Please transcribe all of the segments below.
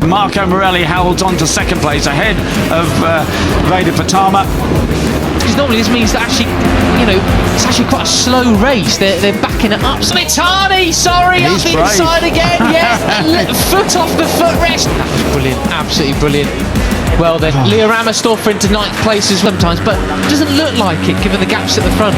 Marco Morelli holds on to second place ahead of Veda Pratama. Because normally this means that actually, you know, it's actually quite a slow race. They're backing it up. Smitani, sorry, up the inside again. Yeah, foot off the footrest. Brilliant, absolutely brilliant. Well then, Leo Ramersdorfer into 9th place sometimes, but it doesn't look like it given the gaps at the front.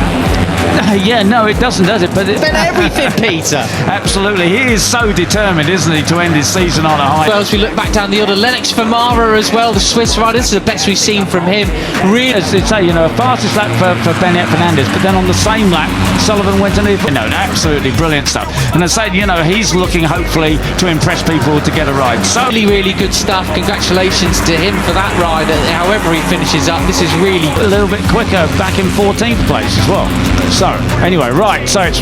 Yeah, no, it doesn't, does it? But Then everything, Peter. Absolutely, he is so determined, isn't he, to end his season on a high. Well, as we look back down the order, Lennox Famara as well, the Swiss rider. This is the best we've seen from him. Really, as they say, you know, a fastest lap for Benet Fernandez, but then on the same lap, Sullivan went and absolutely brilliant stuff. And I say, you know, he's looking hopefully to impress people to get a ride. So really good stuff. Congratulations to him for that ride. However he finishes up, this is really a little bit quicker, back in 14th place as well. So anyway, right, so it's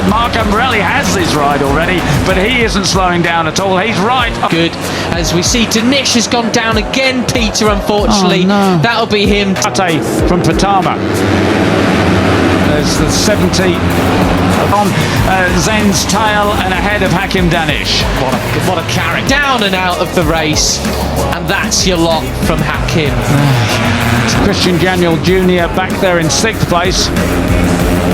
Marco Morelli has his ride already, but he isn't slowing down at all. He's right. Good. As we see, Danish has gone down again, Peter, unfortunately. Oh, no. That'll be him. From Pratama. There's the 70 on Zen's tail and ahead of Hakim Danish. What a character. Down and out of the race, and that's your lot from Hakim. Christian Daniel Jr. back there in 6th place.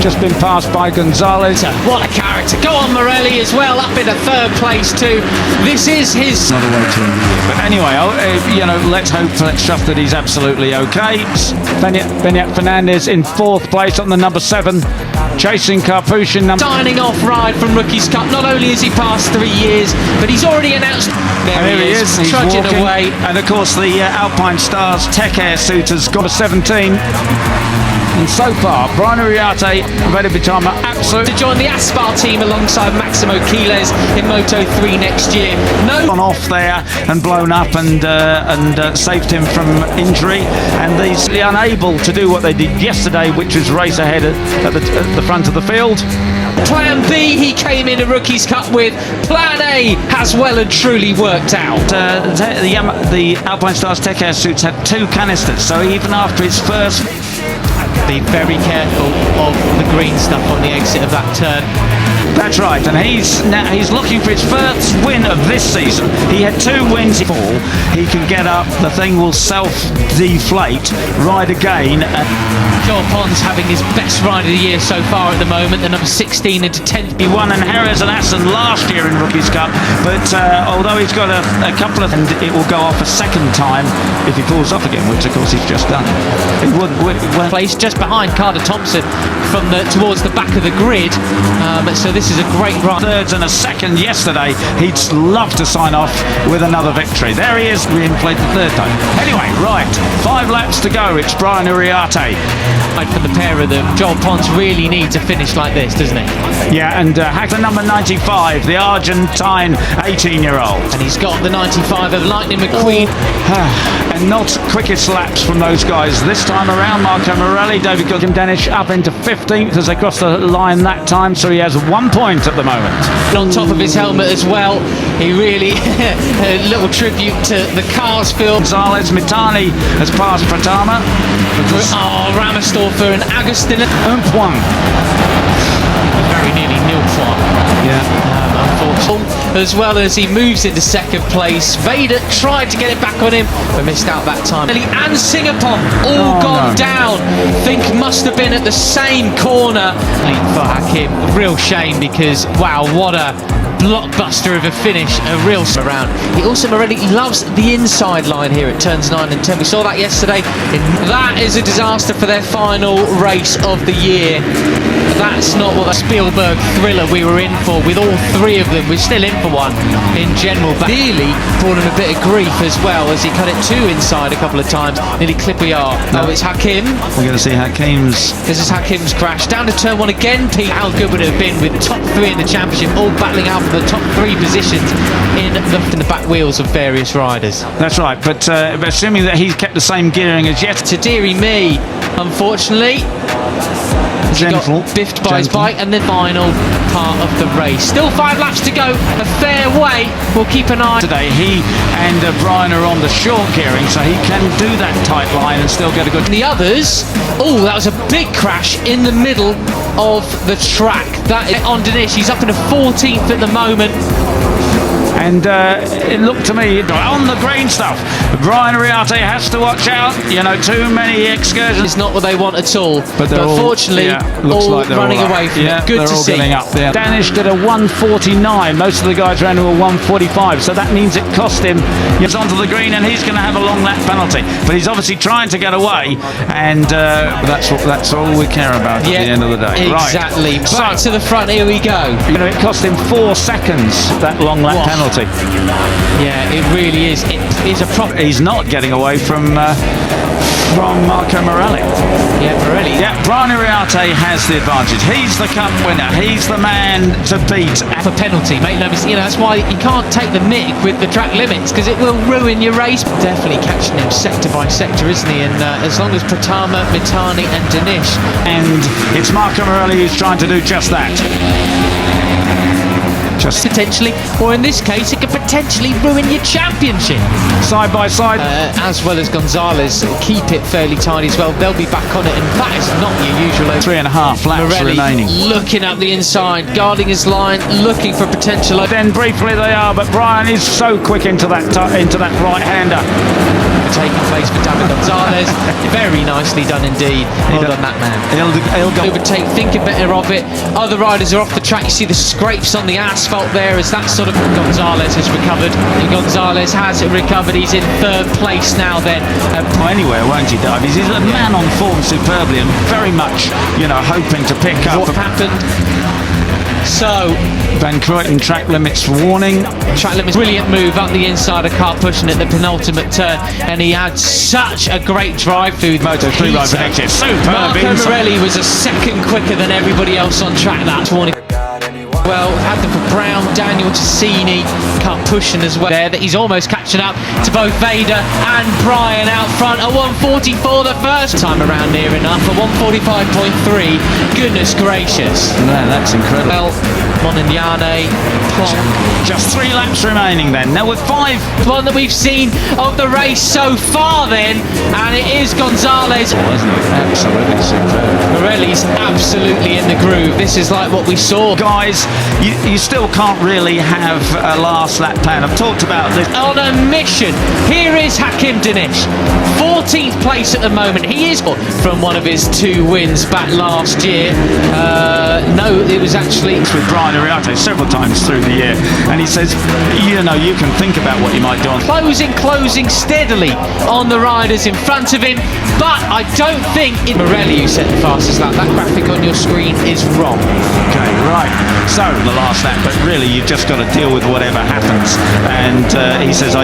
Just been passed by Gonzalez. What a character. Go on, Morelli as well, up in a 3rd place too. This is his... Not a way to end the year. But anyway, you know, let's trust that he's absolutely okay. Benet Fernandez in 4th place on the number 7. Chasing Karpushin. Signing off ride from Rookies Cup. Not only has he passed 3 years, but he's already announced... There he is. He's trudging walking away. And of course the Alpine Stars Tech Air suitors got a 17. And so far, Brian Uriarte and Veda Pratama absolutely... To join the Aspar team alongside Maximo Quiles in Moto 3 next year. No... Gone off there and blown up and saved him from injury. And he's unable to do what they did yesterday, which was race ahead at the front of the field. Plan B he came into Rookies Cup with. Plan A has well and truly worked out. The Alpine Stars Tech Air suits had 2 canisters, so even after his first... Be very careful of the green stuff on the exit of that turn. That's right, and he's looking for his first win of this season. He had 2 wins before. He can get up, the thing will self-deflate, ride again. Joel Pons having his best ride of the year so far at the moment, the number 16 into 10th. He won in Jerez and Assen last year in Rookies Cup, but although he's got a couple of... And it will go off a second time if he falls off again, which of course he's just done. It wouldn't... Place just behind Carter Thompson from towards the back of the grid, so this is a great ride. 3rds and a 2nd yesterday. He'd love to sign off with another victory. There he is, reinflated 3rd time. Anyway, right, 5 laps to go. It's Brian Uriarte. For the pair of them, Joel Pons really needs a finish like this, doesn't he? Yeah, and Hacker number 95, the Argentine 18-year-old. And he's got the 95 of Lightning McQueen. And not quickest laps from those guys this time around. Marco Morelli, David Danish up into 15th as they cross the line that time, so he has 1 point at the moment. On top of his helmet as well, he really a little tribute to the cars field. Gonzalez Mitani has passed Pratama. Ramersdorfer and Agustin. Un point. Very nearly nil point. Yeah. Unfortunately. As well as he moves into 2nd place. Veda tried to get it back on him, but missed out that time. And Singapore all gone down. Think must have been at the same corner. For Hakim, a real shame because, wow, what a blockbuster of a finish, a real around. He also already loves the inside line here at turns 9 and 10. We saw that yesterday. That is a disaster for their final race of the year. That's not what the Spielberg thriller we were in for with all 3 of them. We're still in for one in general, but nearly brought him a bit of grief as well as he cut it 2 inside a couple of times. Nearly clip we are. No. Oh, it's Hakim. We're going to see Hakim's. This is Hakim's crash. Down to turn 1 again, Pete. How good would it have been with top 3 in the championship, all battling out for the top 3 positions in the back wheels of various riders. That's right, but assuming that he's kept the same gearing as yet. To dearie me, unfortunately. He got biffed by his bike, and then final part of the race. Still 5 laps to go, a fair way. We'll keep an eye. Today, he and Brian are on the short gearing, so he can do that tight line and still get a good... And the others, oh, that was a big crash in the middle of the track. That is on Danish. He's up in a 14th at the moment. And it looked to me, on the green stuff, Brian Ariarte has to watch out. You know, too many excursions. It's not what they want at all. But fortunately, looks all like they're running all away from it. it. Good they're to all see. getting up there. Danish did a 1:49. Most of the guys ran to a 1:45. So that means it cost him. He's onto the green and he's going to have a long lap penalty. But he's obviously trying to get away. And that's all we care about at the end of the day. Exactly. Right. Back to the front. Here we go. You know, it cost him 4 seconds, that long lap penalty. Yeah, it really is. It is a problem. He's not getting away from Marco Morelli. Yeah, Morelli. Yeah, Brian Ariarte has the advantage. He's the cup winner. He's the man to beat. For penalty, make no mistake. You know, that's why you can't take the mick with the track limits, because it will ruin your race. Definitely catching him sector by sector, isn't he? And as long as Pratama, Mitani and Dinesh. And it's Marco Morelli who's trying to do just that. Potentially, or in this case, it could potentially ruin your championship. Side by side. As well as Gonzalez, keep it fairly tidy as well. They'll be back on it, and that is not your usual. 3.5 laps Morelli remaining. looking up the inside, guarding his line, looking for potential. Then briefly they are, but Brian is so quick into that right-hander. Taking place for David Gonzalez. Very nicely done indeed. Well done, that man. He'll go. Overtake, thinking better of it. Other riders are off the track. You see the scrapes on the asphalt there as that sort of. Gonzalez has recovered. And Gonzalez has recovered. He's in 3rd place now then. Anywhere, won't he, Dave? He's a man on form superbly and very much, you know, hoping to pick up. What happened? So, Van Kruyten track limits warning. Track limits, brilliant move up the inside of car, pushing at the penultimate turn, and he had such a great drive through the Moto 3 ride protected. Superb. Marco Morelli was a second quicker than everybody else on track that morning. Well, had them for Brown, Daniel Tassini, cut pushing as well there, that he's almost catching up to both Veda and Brian out front. A 1:44 the first time around, near enough. A 1:45.3. Goodness gracious. Man, that's incredible. Well, Monigliane, just 3 laps remaining then. Now with 5. One that we've seen of the race so far then, and it is Gonzalez. Wasn't it? Absolutely superb. Morelli's absolutely in the groove. This is like what we saw. Guys, you still can't really have a last lap plan. I've talked about this. On a mission, here is Hakim Dinesh, 14th place at the moment. He is from one of his 2 wins back last year. No, it was actually with Brian Ariarte several times through the year, and he says, you know, you can think about what you might do. Closing steadily on the riders in front of him, but I don't think Morelli who set the fastest lap. That graphic on your screen is wrong. Okay, right. So the last lap, but really you've just got to deal with whatever happens. And he says,